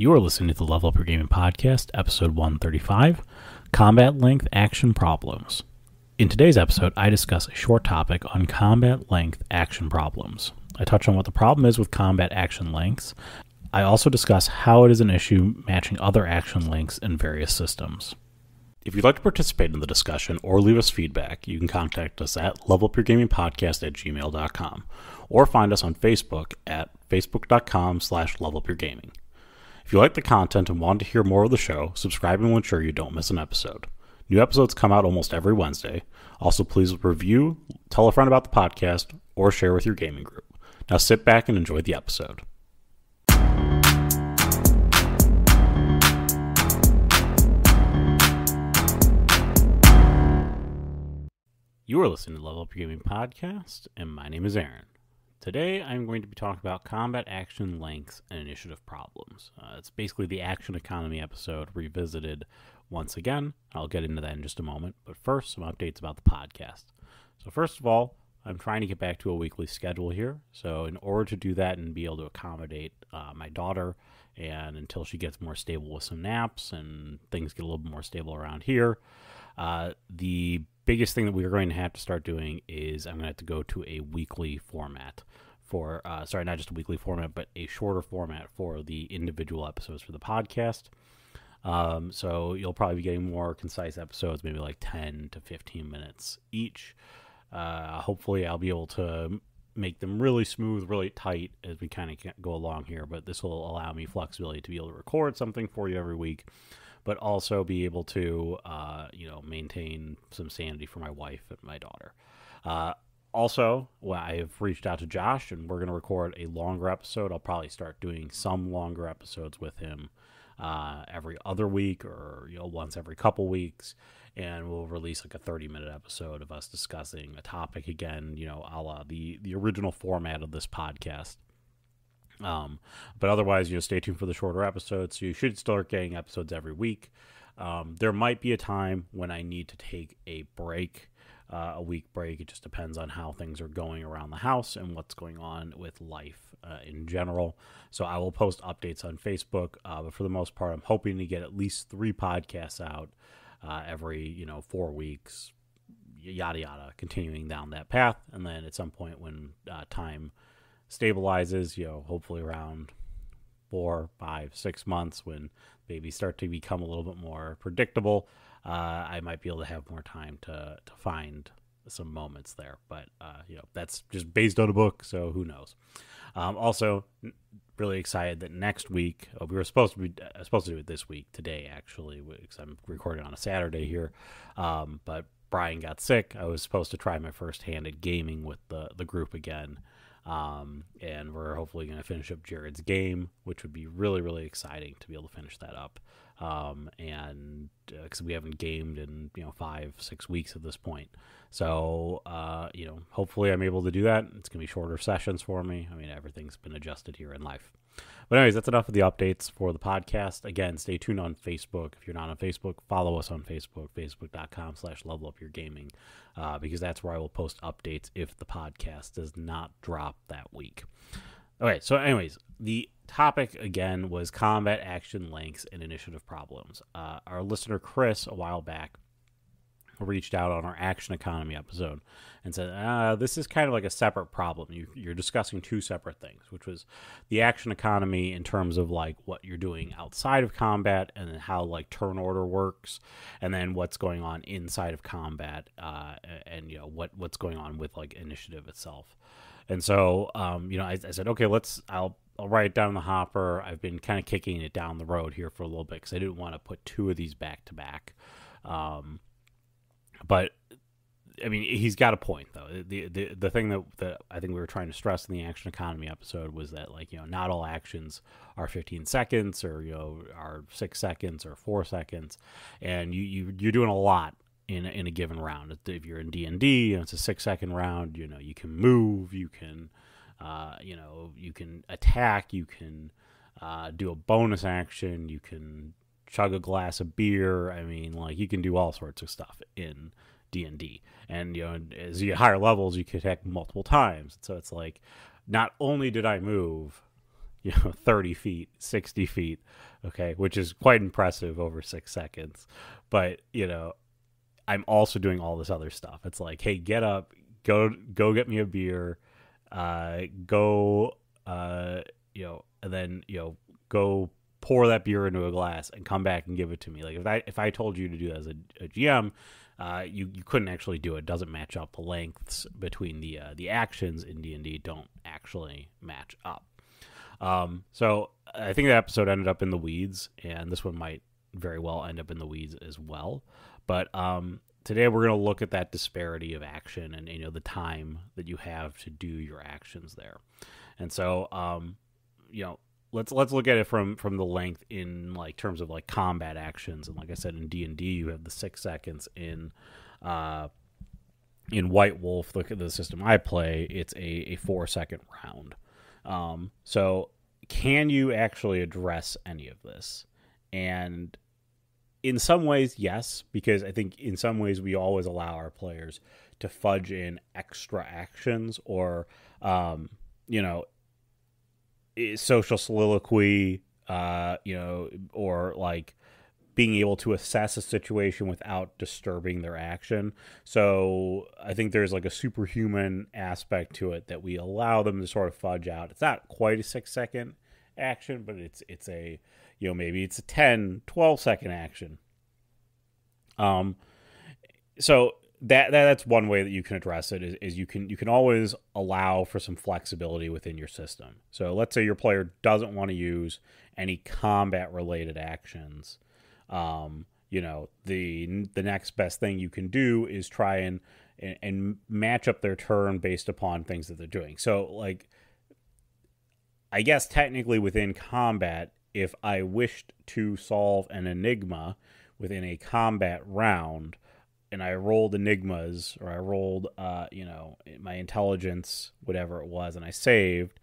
You are listening to the Level Up Your Gaming Podcast, episode 135, Combat Length Action Problems. In today's episode, I discuss a short topic on combat length action problems. I touch on what the problem is with combat action lengths. I also discuss how it is an issue matching other action lengths in various systems. If you'd like to participate in the discussion or leave us feedback, you can contact us at levelupyourgamingpodcast@gmail.com or find us on Facebook at facebook.com/levelupyourgaming. If you like the content and want to hear more of the show, subscribe and will ensure you don't miss an episode. New episodes come out almost every Wednesday. Also, please review, tell a friend about the podcast, or share with your gaming group. Now sit back and enjoy the episode. You are listening to Level Up Your Gaming Podcast, and my name is Aaron. Today, I'm going to be talking about combat action lengths and initiative problems. It's basically the action economy episode revisited once again. I'll get into that in just a moment, but first, some updates about the podcast. So first of all, I'm trying to get back to a weekly schedule here. So in order to do that and be able to accommodate my daughter, and until she gets more stable with some naps and things get a little bit more stable around here, the biggest thing that we're going to have to start doing is I'm going to have to go to a weekly format for, not just a weekly format, but a shorter format for the individual episodes for the podcast. So you'll probably be getting more concise episodes, maybe like 10 to 15 minutes each. Hopefully I'll be able to make them really smooth, really tight as we kind of go along here, but this will allow me flexibility to be able to record something for you every week, but also be able to, maintain some sanity for my wife and my daughter. Also, I've reached out to Josh, and we're going to record a longer episode. I'll probably start doing some longer episodes with him every other week or once every couple weeks, and we'll release like a 30-minute episode of us discussing a topic again, a la the original format of this podcast. But otherwise, stay tuned for the shorter episodes. So you should start getting episodes every week. There might be a time when I need to take a break, a week break. It just depends on how things are going around the house and what's going on with life in general. So I will post updates on Facebook, but for the most part, I'm hoping to get at least 3 podcasts out every 4 weeks, yada yada, continuing down that path. And then at some point when time stabilizes, hopefully around 4, 5, 6 months, when babies start to become a little bit more predictable, I might be able to have more time to find some moments there. But that's just based on a book, so who knows. Also, really excited that next week we were supposed to do it this week today, actually, because I'm recording on a Saturday here. But Brian got sick. I was supposed to try my first hand at gaming with the group again. And we're hopefully going to finish up Jared's game, which would be really, really exciting to be able to finish that up. And because we haven't gamed in 5-6 weeks at this point, so hopefully I'm able to do that. It's gonna be shorter sessions for me. I mean, everything's been adjusted here in life. But anyways, that's enough of the updates for the podcast. Again, stay tuned on Facebook. If you're not on Facebook, follow us on Facebook, facebook.com/levelupyourgaming, because that's where I will post updates if the podcast does not drop that week. Okay, so anyways, the topic again was combat action lengths and initiative problems. Our listener Chris a while back reached out on our action economy episode and said, this is kind of like a separate problem. You're discussing 2 separate things, which was the action economy in terms of like what you're doing outside of combat and then how like turn order works, and then what's going on inside of combat, and what's going on with like initiative itself. And so, I said, okay, I'll write it down in the hopper. I've been kind of kicking it down the road here for a little bit because I didn't want to put 2 of these back to back. But I mean, he's got a point though. The thing that I think we were trying to stress in the action economy episode was that not all actions are 15 seconds or are 6 seconds or 4 seconds, and you're doing a lot in a given round. If you're in D&D, it's a 6-second round. You can move, you can you can attack, you can do a bonus action, you can chug a glass of beer. I mean, you can do all sorts of stuff in D&D. And, as you get higher levels, you can attack multiple times. So it's like, not only did I move, 30 feet, 60 feet, okay, which is quite impressive over 6 seconds. But, I'm also doing all this other stuff. It's like, hey, get up, go get me a beer, go, and then, go pour that beer into a glass and come back and give it to me. Like if I told you to do that as a GM, you couldn't actually do it. It doesn't match up. The lengths between the actions in D&D don't actually match up. So I think that episode ended up in the weeds, and this one might very well end up in the weeds as well. But today we're going to look at that disparity of action and the time that you have to do your actions there. And so let's look at it from the length in like terms of like combat actions. And like I said, in D&D you have the 6 seconds. In White Wolf, look at the system I play, it's a 4-second round. So can you actually address any of this? And in some ways, yes, because I think in some ways we always allow our players to fudge in extra actions or, social soliloquy, or like being able to assess a situation without disturbing their action. So I think there's like a superhuman aspect to it that we allow them to sort of fudge out. It's not quite a 6-second action, but it's a, maybe it's a 10, 12-second action. So that's one way that you can address it is you can always allow for some flexibility within your system. So let's say your player doesn't want to use any combat related actions. The next best thing you can do is try and match up their turn based upon things that they're doing. So like, I guess technically within combat, if I wished to solve an enigma within a combat round and I rolled enigmas or I rolled, my intelligence, whatever it was, and I saved,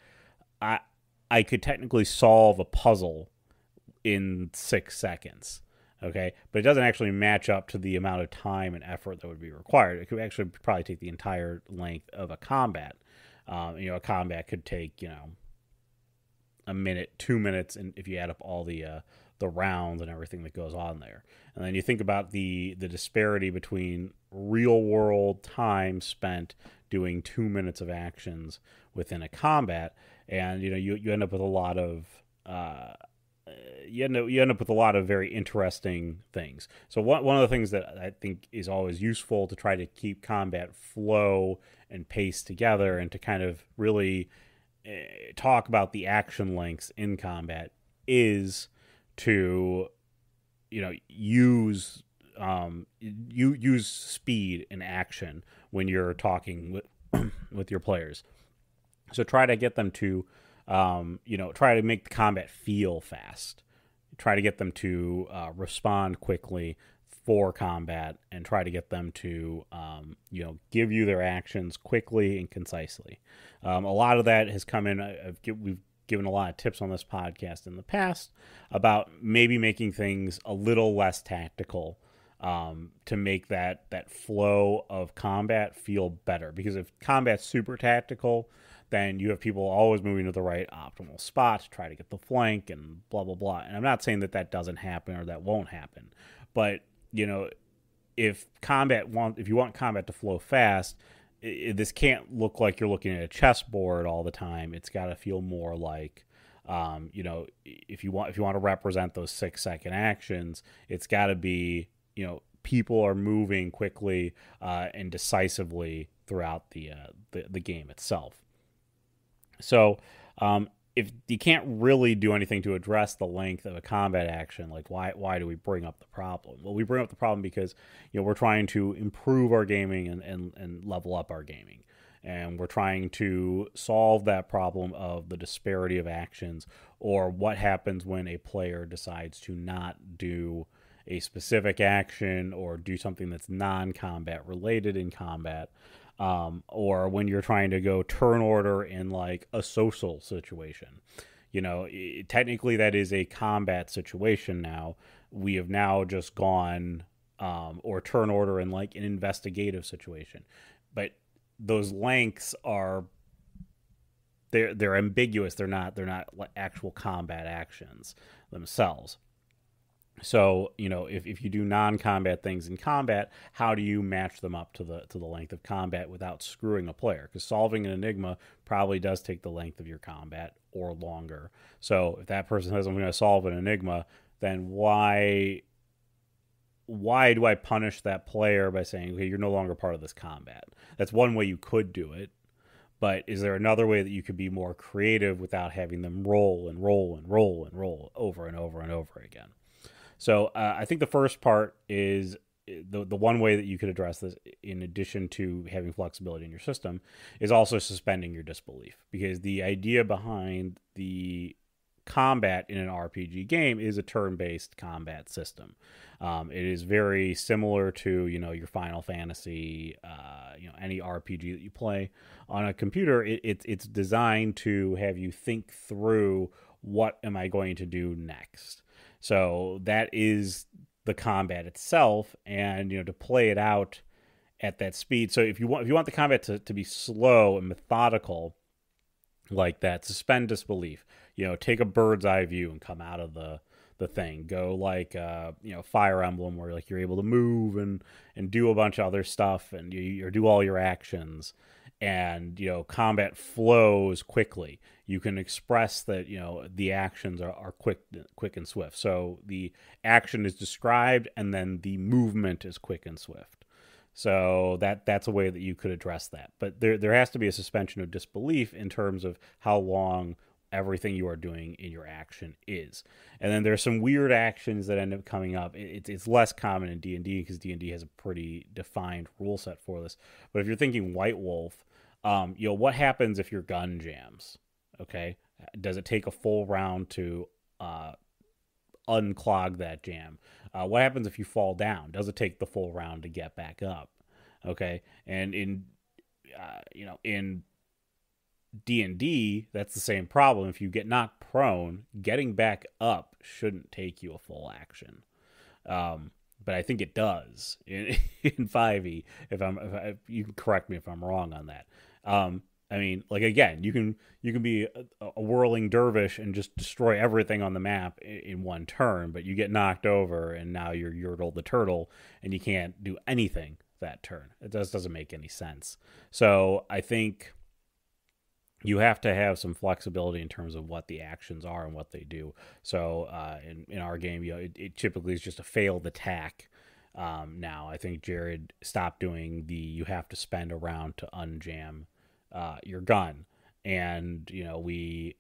I could technically solve a puzzle in 6 seconds. Okay, but it doesn't actually match up to the amount of time and effort that would be required. It could actually probably take the entire length of a combat. A combat could take, a minute, 2 minutes, and if you add up all the rounds and everything that goes on there. And then you think about the disparity between real world time spent doing 2 minutes of actions within a combat, and you end up with a lot of you end up with a lot of very interesting things. So one of the things that I think is always useful to try to keep combat flow and pace together and to kind of really talk about the action lengths in combat is to use use speed and action when you're talking with your players. So try to get them to try to make the combat feel fast. Try to get them to respond quickly for combat, and try to get them to give you their actions quickly and concisely. A lot of that has come in. We've given a lot of tips on this podcast in the past about maybe making things a little less tactical to make that flow of combat feel better. Because if combat's super tactical, then you have people always moving to the right optimal spot to try to get the flank and blah, blah, blah. And I'm not saying that doesn't happen or that won't happen. But, if you want combat to flow fast, this can't look like you're looking at a chessboard all the time. It's got to feel more like, if you want to represent those 6-second actions, it's got to be, people are moving quickly and decisively throughout the game itself. So, if you can't really do anything to address the length of a combat action, like why do we bring up the problem? Well, we bring up the problem because we're trying to improve our gaming and level up our gaming, and we're trying to solve that problem of the disparity of actions, or what happens when a player decides to not do a specific action or do something that's non-combat related in combat. Or when you're trying to go turn order in like a social situation, technically that is a combat situation. Now we have now just gone, or turn order in like an investigative situation, but those lengths are they're ambiguous. They're not actual combat actions themselves. So, if you do non-combat things in combat, how do you match them up to the length of combat without screwing a player? Because solving an enigma probably does take the length of your combat or longer. So if that person says, I'm going to solve an enigma, then why do I punish that player by saying, okay, you're no longer part of this combat? That's one way you could do it. But is there another way that you could be more creative without having them roll and roll and roll and roll over and over and over again? So I think the first part is the one way that you could address this, in addition to having flexibility in your system, is also suspending your disbelief. Because the idea behind the combat in an RPG game is a turn-based combat system. It is very similar to your Final Fantasy, any RPG that you play on a computer. It's designed to have you think through, what am I going to do next? So that is the combat itself, and to play it out at that speed. So if you want the combat to be slow and methodical like that, suspend disbelief. Take a bird's eye view and come out of the thing. Go like Fire Emblem, where like you're able to move and do a bunch of other stuff, and you do all your actions, and combat flows quickly. You can express that the actions are quick and swift. So the action is described, and then the movement is quick and swift. So that's a way that you could address that. But there has to be a suspension of disbelief in terms of how long everything you are doing in your action is. And then there's some weird actions that end up coming up. It's less common in D&D, because D&D has a pretty defined rule set for this. But if you're thinking White Wolf, what happens if your gun jams? Okay, does it take a full round to unclog that jam? What happens if you fall down? Does it take the full round to get back up? Okay, and in D&D, that's the same problem. If you get knocked prone, getting back up shouldn't take you a full action. But I think it does in 5e. If you can correct me if I'm wrong on that. Again, you can be a whirling dervish and just destroy everything on the map in one turn, but you get knocked over and now you're Yertle the turtle and you can't do anything that turn. It doesn't make any sense. So I think you have to have some flexibility in terms of what the actions are and what they do. So in our game, it typically is just a failed attack. Now I think Jared stopped doing you have to spend a round to unjam your gun, and we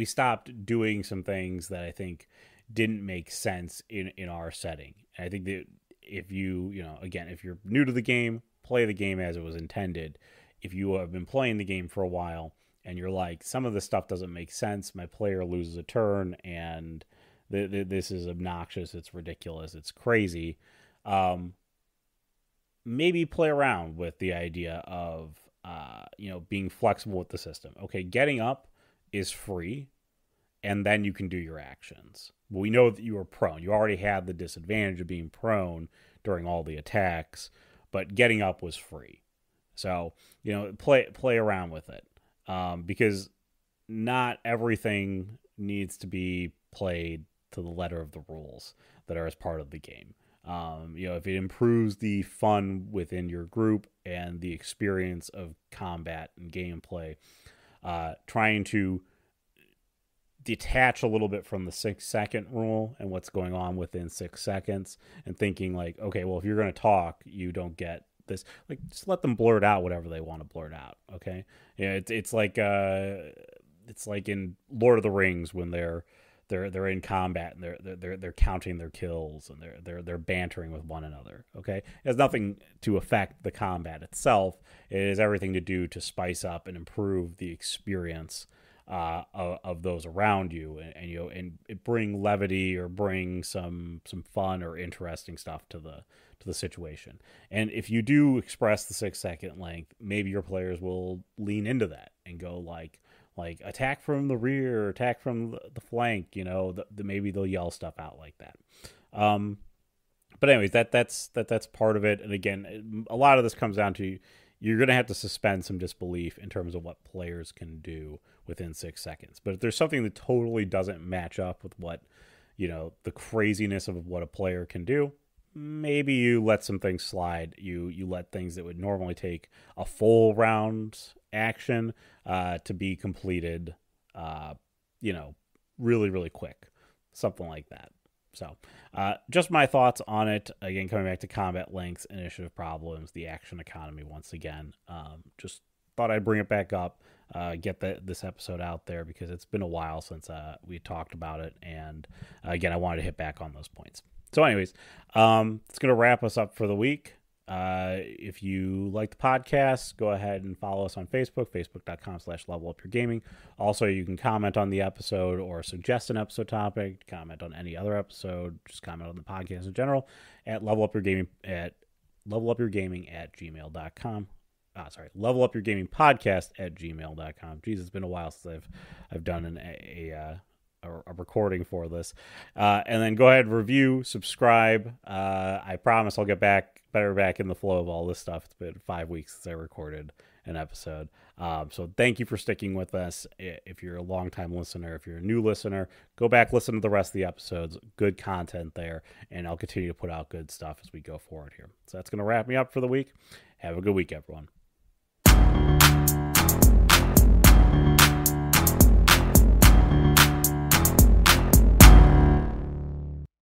stopped doing some things that I think didn't make sense in our setting. And I think that if if you're new to the game, play the game as it was intended. If you have been playing the game for a while and you're like, some of this stuff doesn't make sense, my player loses a turn, and this is obnoxious, it's ridiculous, it's crazy, maybe play around with the idea of being flexible with the system. Okay, getting up is free, and then you can do your actions. We know that you are prone. You already had the disadvantage of being prone during all the attacks, but getting up was free. So, play around with it, because not everything needs to be played to the letter of the rules that are as part of the game. If it improves the fun within your group and the experience of combat and gameplay, trying to detach a little bit from the 6-second rule and what's going on within 6 seconds, and thinking like, okay, well, if you're going to talk, you don't get this. Like, just let them blurt out whatever they want to blurt out. Okay, it's like in Lord of the Rings when they're in combat and they're counting their kills and they're bantering with one another. Okay, it has nothing to affect the combat itself. It has everything to do to spice up and improve the experience of those around you, and bring levity or bring some fun or interesting stuff to the situation. And if you do express the 6-second length, maybe your players will lean into that and go like attack from the rear, attack from the flank. Maybe they'll yell stuff out like that. But anyways, that's part of it. And again, a lot of this comes down to you're going to have to suspend some disbelief in terms of what players can do within 6 seconds. But if there's something that totally doesn't match up with what, the craziness of what a player can do, maybe you let some things slide. You let things that would normally take a full round action to be completed, really, really quick. Something like that. So, just my thoughts on it. Again, coming back to combat lengths, initiative problems, the action economy once again. Just thought I'd bring it back up, get this episode out there because it's been a while since we talked about it. And again, I wanted to hit back on those points. So anyways, it's going to wrap us up for the week. If you like the podcast, go ahead and follow us on Facebook, facebook.com/levelupyourgaming. Also, you can comment on the episode or suggest an episode topic, comment on any other episode, just comment on the podcast in general at levelupyourgaming at gmail.com. levelupyourgamingpodcast@gmail.com. Jeez, it's been a while since I've done a recording for this. And then go ahead, review, subscribe. I promise I'll get better back in the flow of all this stuff. It's been 5 weeks since I recorded an episode. So thank you for sticking with us. If you're a longtime listener, if you're a new listener, go back, listen to the rest of the episodes. Good content there. And I'll continue to put out good stuff as we go forward here. So that's going to wrap me up for the week. Have a good week, everyone.